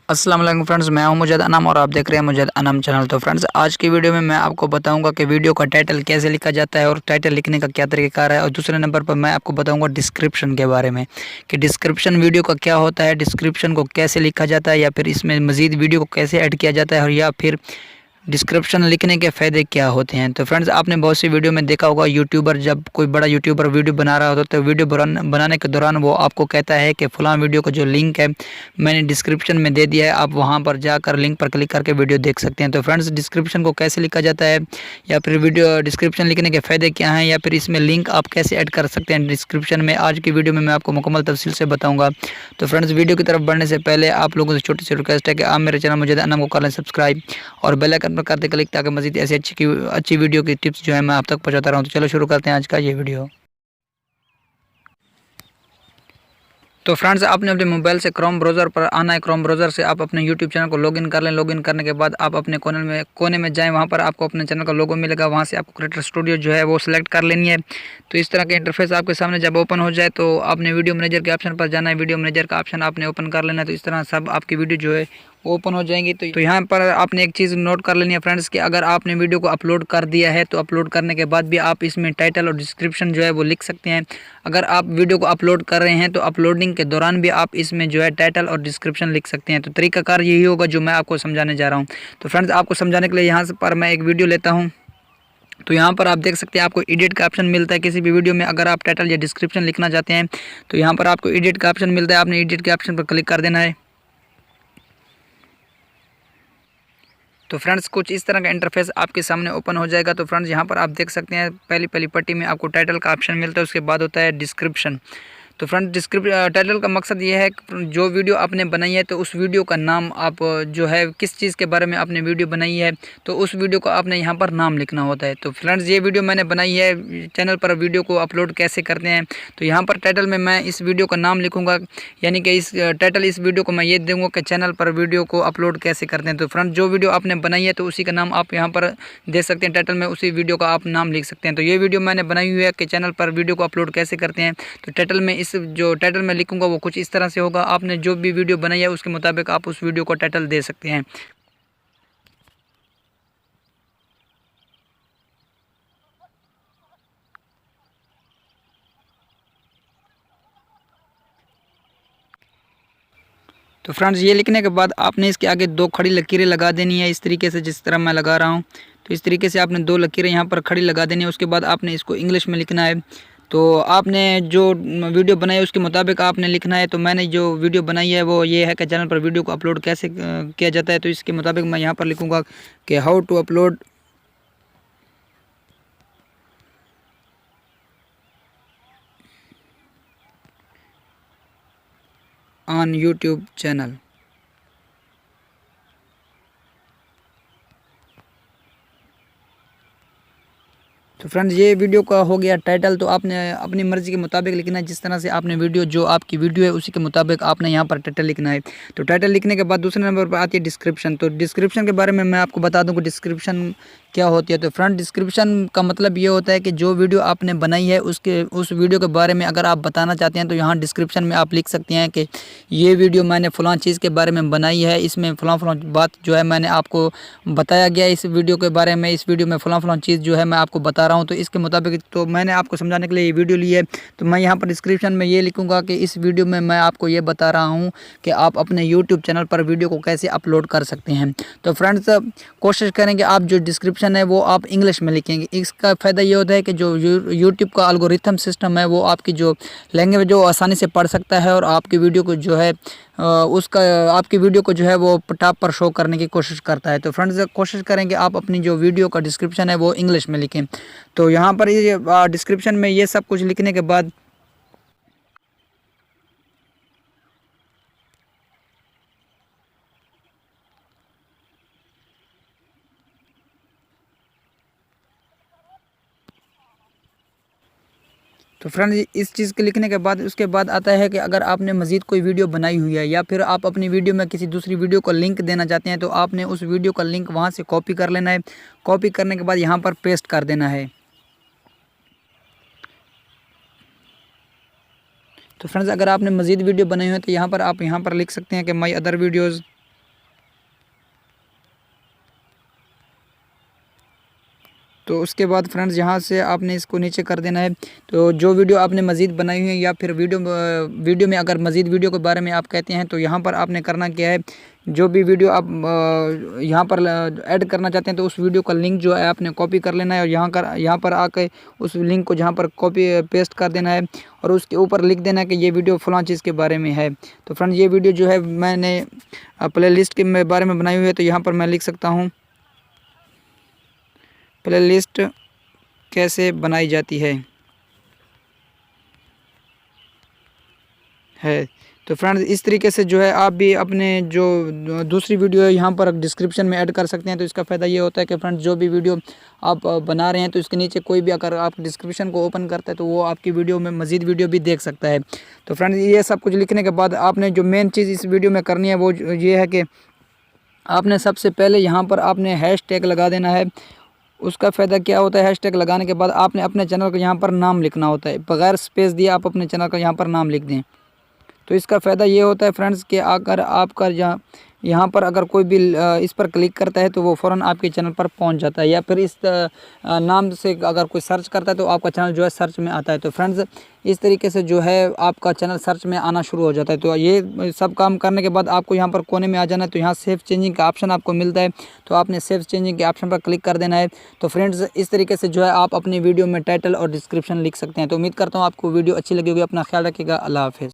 अस्सलाम वालेकुम फ्रेंड्स, मैं हूं मुजद अनम और आप देख रहे हैं मुजद अनम चैनल। तो फ्रेंड्स, आज की वीडियो में मैं आपको बताऊंगा कि वीडियो का टाइटल कैसे लिखा जाता है और टाइटल लिखने का क्या तरीका है। और दूसरे नंबर पर मैं आपको बताऊंगा डिस्क्रिप्शन के बारे में कि डिस्क्रिप्शन वीडियो का क्या होता है, डिस्क्रिप्शन को कैसे लिखा जाता है या फिर इसमें मज़ीद वीडियो को कैसे ऐड किया जाता है और या फिर डिस्क्रिप्शन लिखने के फ़ायदे क्या होते हैं। तो फ्रेंड्स, आपने बहुत सी वीडियो में देखा होगा, यूट्यूबर जब कोई बड़ा यूट्यूबर वीडियो बना रहा होता है तो वीडियो बनाने के दौरान वो आपको कहता है कि फ़लाँ वीडियो का जो लिंक है मैंने डिस्क्रिप्शन में दे दिया है, आप वहां पर जाकर लिंक पर क्लिक करके वीडियो देख सकते हैं। तो फ्रेंड्स, डिस्क्रिप्शन को कैसे लिखा जाता है या फिर वीडियो डिस्क्रिप्शन लिखने के फ़ायदे क्या हैं या फिर इसमें लिंक आप कैसे ऐड कर सकते हैं डिस्क्रिप्शन में, आज की वीडियो में मैं आपको मुकम्मल तफसील से बताऊँगा। तो फ्रेंड्स, वीडियो की तरफ बढ़ने से पहले आप लोगों से छोटी सी रिक्वेस्ट है कि आप मेरे चैनल मुजद अनम को कर लें सब्सक्राइब और बेल आइकन पर कर दें क्लिक, ताकि मज़ीद ऐसी अच्छी वीडियो की टिप्स जो है मैं आप तक पहुंचाता रहूं। तो चलो शुरू करते हैं आज का ये वीडियो। तो फ्रेंड्स, आपने अपने मोबाइल से क्रोम ब्राउज़र पर आना है। क्रोम ब्राउज़र से आप अपने यूट्यूब चैनल को लॉगिन कर लें। लॉगिन करने के बाद आप अपने कोने में जाएं, वहां पर आपको अपने चैनल का लोगो मिलेगा। वहां से आपको क्रिएटर स्टूडियो जो है वो सिलेक्ट कर लेनी है। तो इस तरह के इंटरफेस आपके सामने जब ओपन हो जाए तो आपने वीडियो मैनेजर के ऑप्शन पर जाना है। वीडियो मैनेजर का ऑप्शन आपने ओपन कर लेना है। तो इस तरह सब आपकी वीडियो जो है ओपन हो जाएंगी। तो यहाँ पर आपने एक चीज़ नोट कर लेनी है फ्रेंड्स कि अगर आपने वीडियो को अपलोड कर दिया है तो अपलोड करने के बाद भी आप इसमें टाइटल और डिस्क्रिप्शन जो है वो लिख सकते हैं। अगर आप वीडियो को अपलोड कर रहे हैं तो अपलोडिंग के दौरान भी आप इसमें जो है टाइटल और डिस्क्रिप्शन लिख सकते हैं। तो तरीकाकार यही होगा जो मैं आपको समझाने जा रहा हूँ। तो फ्रेंड्स, आपको समझाने के लिए यहाँ पर मैं एक वीडियो लेता हूँ। तो यहाँ पर आप देख सकते हैं आपको एडिट का ऑप्शन मिलता है। किसी भी वीडियो में अगर आप टाइटल या डिस्क्रिप्शन लिखना चाहते हैं तो यहाँ पर आपको एडिट का ऑप्शन मिलता है। आपने एडिट के ऑप्शन पर क्लिक कर देना है। तो फ्रेंड्स, कुछ इस तरह का इंटरफेस आपके सामने ओपन हो जाएगा। तो फ्रेंड्स, यहाँ पर आप देख सकते हैं पहली पहली पट्टी में आपको टाइटल का ऑप्शन मिलता है, उसके बाद होता है डिस्क्रिप्शन। तो फ्रेंड, टाइटल का मकसद ये है कि जो वीडियो आपने बनाई है तो उस वीडियो का नाम आप जो है किस चीज़ के बारे में आपने वीडियो बनाई है तो उस वीडियो को आपने यहाँ पर नाम लिखना होता है। तो फ्रेंड्स, ये वीडियो मैंने बनाई है चैनल पर वीडियो को अपलोड कैसे करते हैं। तो यहाँ पर टाइटल में मैं इस वीडियो का नाम लिखूँगा, यानी कि इस टाइटल इस वीडियो को मैं ये दूँगा कि चैनल पर वीडियो को अपलोड कैसे करते हैं। तो फ्रेंड्स, जो वीडियो आपने बनाई है तो उसी का नाम आप यहाँ पर दे सकते हैं। टाइटल में उसी वीडियो का आप नाम लिख सकते हैं। तो ये वीडियो मैंने बनाई हुई है कि चैनल पर वीडियो को अपलोड कैसे करते हैं। तो टाइटल में इस जो टाइटल मैं लिखूंगा वो कुछ इस तरह से होगा। आपने जो भी वीडियो बनाई है उसके मुताबिक आप उस वीडियो को टाइटल दे सकते हैं। तो फ्रेंड्स, ये लिखने के बाद आपने इसके आगे दो खड़ी लकीरें लगा देनी है, इस तरीके से जिस तरह मैं लगा रहा हूँ। तो इस तरीके से आपने दो लकीरें यहाँ पर खड़ी लगा देनी है। उसके बाद आपने इसको इंग्लिश में लिखना है। तो आपने जो वीडियो बनाई है उसके मुताबिक आपने लिखना है। तो मैंने जो वीडियो बनाई है वो ये है कि चैनल पर वीडियो को अपलोड कैसे किया जाता है। तो इसके मुताबिक मैं यहाँ पर लिखूँगा कि how to upload on YouTube channel. तो फ्रेंड्स, ये वीडियो का हो गया टाइटल। तो आपने अपनी मर्ज़ी के मुताबिक लिखना है, जिस तरह से आपने वीडियो जो आपकी वीडियो है उसी के मुताबिक आपने यहाँ पर टाइटल लिखना है। तो टाइटल लिखने के बाद दूसरे नंबर पर आती है डिस्क्रिप्शन। तो डिस्क्रिप्शन के बारे में मैं आपको बता दूँ कि डिस्क्रिप्शन क्या होती है। तो फ्रेंड, डिस्क्रिप्शन का मतलब ये होता है कि जो वीडियो आपने बनाई है उस वीडियो के बारे में अगर आप बताना चाहते हैं तो यहाँ डिस्क्रिप्शन में आप लिख सकते हैं कि ये वीडियो मैंने फ़लाँ चीज़ के बारे में बनाई है, इसमें फ़लाँ बात जो है मैंने आपको बताया गया इस वीडियो के बारे में, इस वीडियो में फ़लाँ चीज़ जो है मैं आपको बता रहा हूँ। तो इसके मुताबिक तो मैंने आपको समझाने के लिए ये वीडियो ली है। तो मैं यहाँ पर डिस्क्रिप्शन में ये लिखूँगा कि इस वीडियो में मैं आपको ये बता रहा हूँ कि आप अपने यूट्यूब चैनल पर वीडियो को कैसे अपलोड कर सकते हैं। तो फ्रेंड्स, कोशिश करेंगे आप जो डिस्क्रिप्शन है वो आप इंग्लिश में लिखेंगे। इसका फ़ायदा ये होता है कि जो यूट्यूब का एल्गोरिथम सिस्टम है वो आपकी जो लैंग्वेज जो आसानी से पढ़ सकता है और आपकी वीडियो को जो है उसका आपकी वीडियो को जो है वो टॉप पर शो करने की कोशिश करता है। तो फ्रेंड्स, कोशिश करेंगे आप अपनी जो वीडियो का डिस्क्रिप्शन है वो इंग्लिश में लिखें। तो यहाँ पर ये डिस्क्रिप्शन में ये सब कुछ लिखने के बाद तो फ्रेंड्स, इस चीज़ के लिखने के बाद उसके बाद आता है कि अगर आपने मज़ीद कोई वीडियो बनाई हुई है या फिर आप अपनी वीडियो में किसी दूसरी वीडियो को लिंक देना चाहते हैं तो आपने उस वीडियो का लिंक वहाँ से कॉपी कर लेना है। कॉपी करने के बाद यहाँ पर पेस्ट कर देना है। तो फ्रेंड्स, अगर आपने मज़ीद वीडियो बनाई हुई है तो यहाँ पर आप यहाँ पर लिख सकते हैं कि माई अदर वीडियोज़। तो उसके बाद फ्रेंड्स यहाँ से आपने इसको नीचे कर देना है। तो जो वीडियो आपने मज़ीद बनाई हुई है या फिर वीडियो में अगर मज़ीद वीडियो के बारे में आप कहते हैं तो यहाँ पर आपने करना क्या है, जो भी वीडियो आप यहाँ पर ऐड करना चाहते हैं तो उस वीडियो का लिंक जो है आपने कॉपी कर लेना है और यहाँ पर आके उस लिंक को जहाँ पर कॉपी पेस्ट कर देना है और उसके ऊपर लिख देना है कि ये वीडियो फ़लाँ चीज़ के बारे में है। तो फ्रेंड्स ये वीडियो जो है मैंने प्ले लिस्ट के बारे में बनाई हुई है, तो यहाँ पर मैं लिख सकता हूँ प्ले लिस्ट कैसे बनाई जाती है। तो फ्रेंड्स इस तरीके से जो है आप भी अपने जो दूसरी वीडियो है यहाँ पर डिस्क्रिप्शन में ऐड कर सकते हैं। तो इसका फ़ायदा ये होता है कि फ्रेंड्स जो भी वीडियो आप बना रहे हैं तो इसके नीचे कोई भी अगर आप डिस्क्रिप्शन को ओपन करता है तो वो आपकी वीडियो में मज़ीद वीडियो भी देख सकता है। तो फ्रेंड्स ये सब कुछ लिखने के बाद आपने जो मेन चीज़ इस वीडियो में करनी है वो ये है कि आपने सबसे पहले यहाँ पर आपने हैशटैग लगा देना है। उसका फ़ायदा क्या होता है, हैशटैग लगाने के बाद आपने अपने चैनल का यहाँ पर नाम लिखना होता है, बगैर स्पेस दिए आप अपने चैनल का यहाँ पर नाम लिख दें। तो इसका फ़ायदा ये होता है फ्रेंड्स कि अगर आपका यहाँ पर अगर कोई भी इस पर क्लिक करता है तो वो फ़ौरन आपके चैनल पर पहुँच जाता है, या फिर इस नाम से अगर कोई सर्च करता है तो आपका चैनल जो है सर्च में आता है। तो फ्रेंड्स इस तरीके से जो है आपका चैनल सर्च में आना शुरू हो जाता है। तो ये सब काम करने के बाद आपको यहाँ पर कोने में आ जाना है, तो यहाँ सेव चेंजिंग का ऑप्शन आपको मिलता है, तो आपने सेव चेंजिंग के ऑप्शन पर क्लिक कर देना है। तो फ्रेंड्स इस तरीके से जो है आप अपनी वीडियो में टाइटल और डिस्क्रिप्शन लिख सकते हैं। तो उम्मीद करता हूँ आपको वीडियो अच्छी लगी होगी। अपना ख्याल रखिएगा। अल्लाह हाफ़िज़।